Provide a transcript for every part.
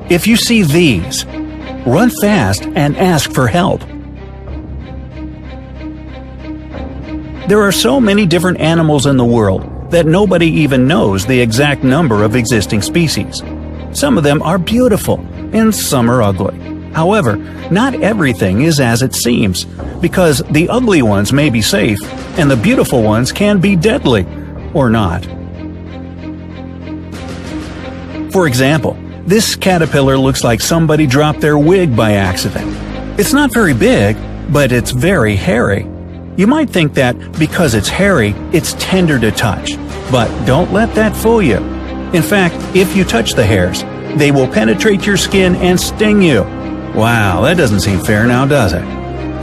If you see these, run fast and ask for help. There are so many different animals in the world that nobody even knows the exact number of existing species. Some of them are beautiful, and some are ugly. However, not everything is as it seems, because the ugly ones may be safe, and the beautiful ones can be deadly, or not. For example, this caterpillar looks like somebody dropped their wig by accident. It's not very big, but it's very hairy. You might think that because it's hairy, it's tender to touch, but don't let that fool you. In fact, if you touch the hairs, they will penetrate your skin and sting you. Wow, that doesn't seem fair now, does it?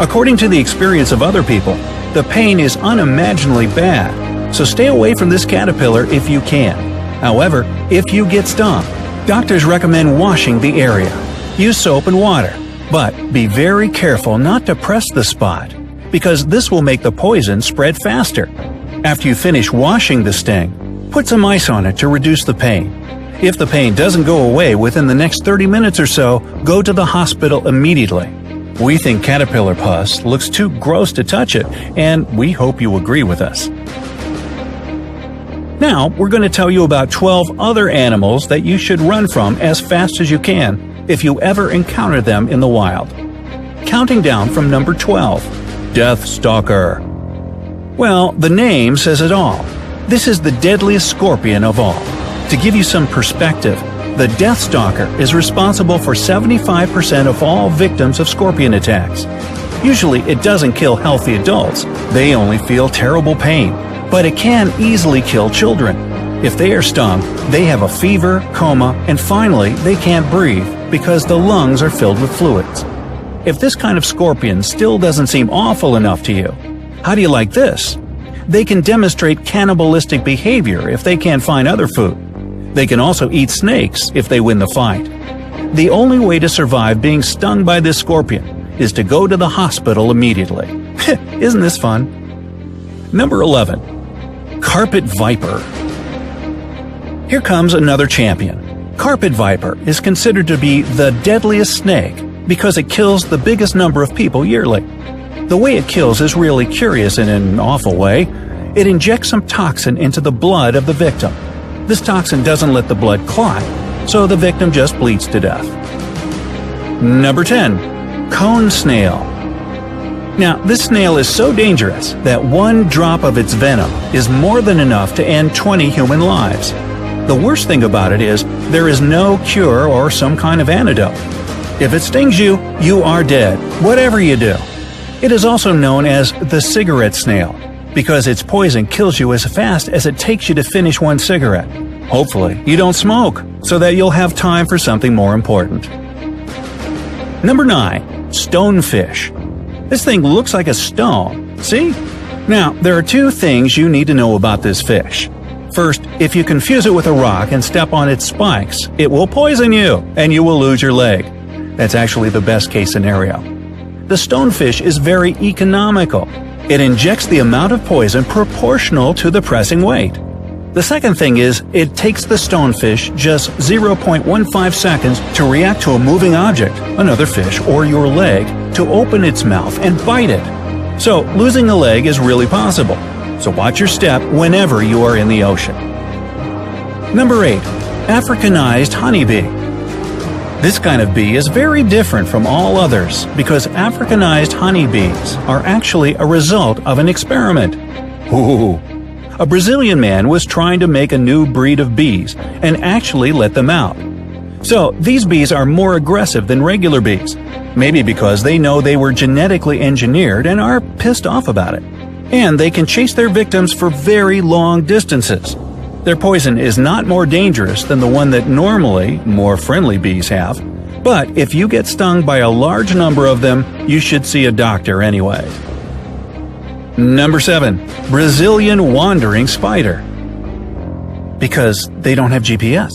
According to the experience of other people, the pain is unimaginably bad, so stay away from this caterpillar if you can. However, if you get stung, doctors recommend washing the area. Use soap and water, but be very careful not to press the spot, because this will make the poison spread faster. After you finish washing the sting, put some ice on it to reduce the pain. If the pain doesn't go away within the next 30 minutes or so, go to the hospital immediately. We think caterpillar pus looks too gross to touch it, and we hope you agree with us. Now, we're going to tell you about 12 other animals that you should run from as fast as you can if you ever encounter them in the wild. Counting down from number 12. Death Stalker. Well, the name says it all. This is the deadliest scorpion of all. To give you some perspective, the Death Stalker is responsible for 75% of all victims of scorpion attacks. Usually it doesn't kill healthy adults, they only feel terrible pain, but it can easily kill children. If they are stung, they have a fever, coma, and finally they can't breathe because the lungs are filled with fluids. If this kind of scorpion still doesn't seem awful enough to you, how do you like this? They can demonstrate cannibalistic behavior if they can't find other food. They can also eat snakes if they win the fight. The only way to survive being stung by this scorpion is to go to the hospital immediately. Isn't this fun? Number 11. Carpet Viper. Here comes another champion. Carpet Viper is considered to be the deadliest snake because it kills the biggest number of people yearly. The way it kills is really curious in an awful way. It injects some toxin into the blood of the victim. This toxin doesn't let the blood clot, so the victim just bleeds to death. Number 10. Cone Snail. Now, this snail is so dangerous that one drop of its venom is more than enough to end 20 human lives. The worst thing about it is there is no cure or some kind of antidote. If it stings you, you are dead, whatever you do. It is also known as the cigarette snail, because its poison kills you as fast as it takes you to finish one cigarette. Hopefully, you don't smoke, so that you'll have time for something more important. Number 9. Stonefish. This thing looks like a stone, see? Now, there are two things you need to know about this fish. First, if you confuse it with a rock and step on its spikes, it will poison you, and you will lose your leg. That's actually the best case scenario. The stonefish is very economical. It injects the amount of poison proportional to the pressing weight. The second thing is, it takes the stonefish just 0.15 seconds to react to a moving object, another fish, or your leg, to open its mouth and bite it. So, losing a leg is really possible. So watch your step whenever you are in the ocean. Number 8. Africanized honeybee. This kind of bee is very different from all others because Africanized honeybees are actually a result of an experiment. Ooh. A Brazilian man was trying to make a new breed of bees and actually let them out. So these bees are more aggressive than regular bees, maybe because they know they were genetically engineered and are pissed off about it. And they can chase their victims for very long distances. Their poison is not more dangerous than the one that normally more friendly bees have, but if you get stung by a large number of them, you should see a doctor anyway. Number 7. Brazilian wandering spider. Because they don't have GPS.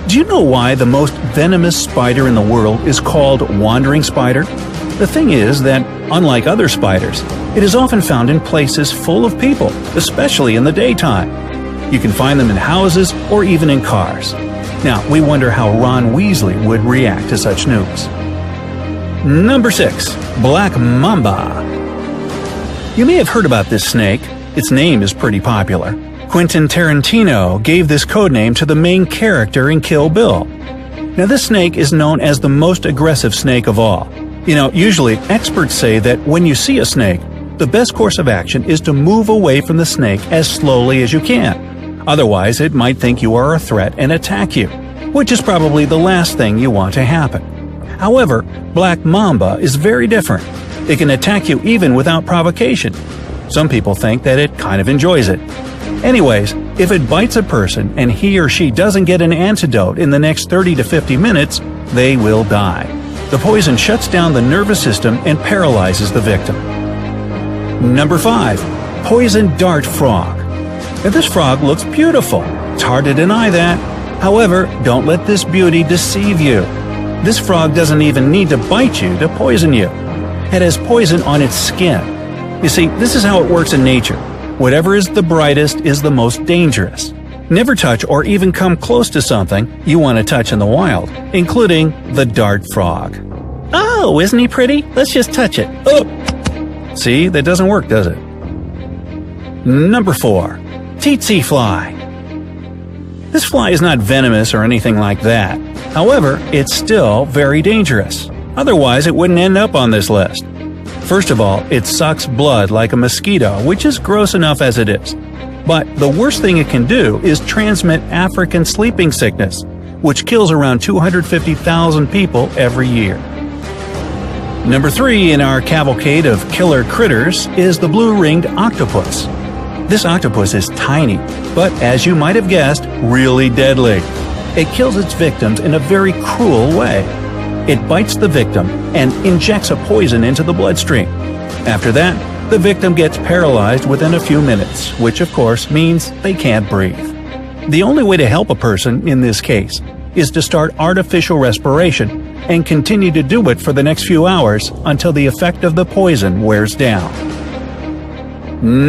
Do you know why the most venomous spider in the world is called wandering spider? The thing is that, unlike other spiders, it is often found in places full of people, especially in the daytime. You can find them in houses or even in cars. Now, we wonder how Ron Weasley would react to such news. Number 6. Black Mamba. You may have heard about this snake. Its name is pretty popular. Quentin Tarantino gave this codename to the main character in Kill Bill. Now, this snake is known as the most aggressive snake of all. Usually experts say that when you see a snake, the best course of action is to move away from the snake as slowly as you can. Otherwise, it might think you are a threat and attack you, which is probably the last thing you want to happen. However, Black Mamba is very different. It can attack you even without provocation. Some people think that it kind of enjoys it. Anyways, if it bites a person and he or she doesn't get an antidote in the next 30 to 50 minutes, they will die. The poison shuts down the nervous system and paralyzes the victim. Number 5. Poison Dart Frog. Now, this frog looks beautiful. It's hard to deny that. However, don't let this beauty deceive you. This frog doesn't even need to bite you to poison you. It has poison on its skin. You see, this is how it works in nature. Whatever is the brightest is the most dangerous. Never touch or even come close to something you want to touch in the wild, including the dart frog. Oh, isn't he pretty? Let's just touch it. Oh! See, that doesn't work, does it? Number 4. Tsetse fly. This fly is not venomous or anything like that. However, it's still very dangerous. Otherwise, it wouldn't end up on this list. First of all, it sucks blood like a mosquito, which is gross enough as it is. But the worst thing it can do is transmit African sleeping sickness, which kills around 250,000 people every year. Number 3 in our cavalcade of killer critters is the blue-ringed octopus. This octopus is tiny, but as you might have guessed, really deadly. It kills its victims in a very cruel way. It bites the victim and injects a poison into the bloodstream. After that, the victim gets paralyzed within a few minutes, which of course means they can't breathe. The only way to help a person in this case is to start artificial respiration and continue to do it for the next few hours until the effect of the poison wears down.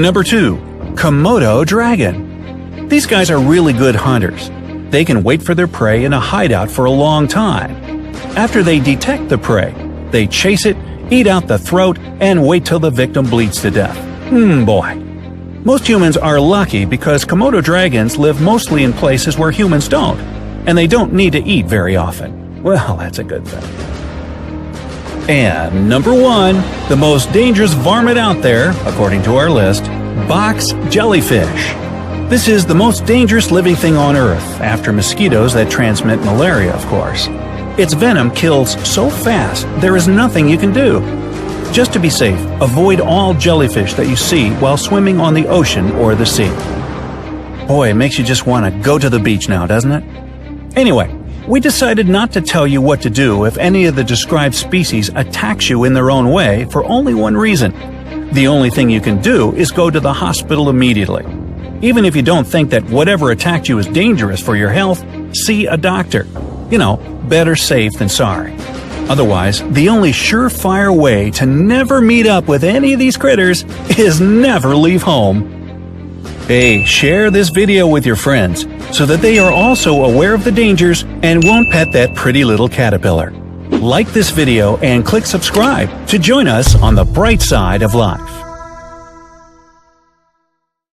Number 2. Komodo dragon. These guys are really good hunters. They can wait for their prey in a hideout for a long time. After they detect the prey, they chase it, eat out the throat, and wait till the victim bleeds to death. Boy. Most humans are lucky because Komodo dragons live mostly in places where humans don't, and they don't need to eat very often. Well, that's a good thing. And number 1, the most dangerous varmint out there, according to our list, box jellyfish. This is the most dangerous living thing on Earth, after mosquitoes that transmit malaria, of course. Its venom kills so fast, there is nothing you can do. Just to be safe, avoid all jellyfish that you see while swimming on the ocean or the sea. Boy, it makes you just want to go to the beach now, doesn't it? Anyway, we decided not to tell you what to do if any of the described species attacks you in their own way for only one reason. The only thing you can do is go to the hospital immediately. Even if you don't think that whatever attacked you is dangerous for your health, see a doctor. Better safe than sorry. Otherwise, the only surefire way to never meet up with any of these critters is never leave home. Hey, share this video with your friends so that they are also aware of the dangers and won't pet that pretty little caterpillar. Like this video and click subscribe to join us on the bright side of life.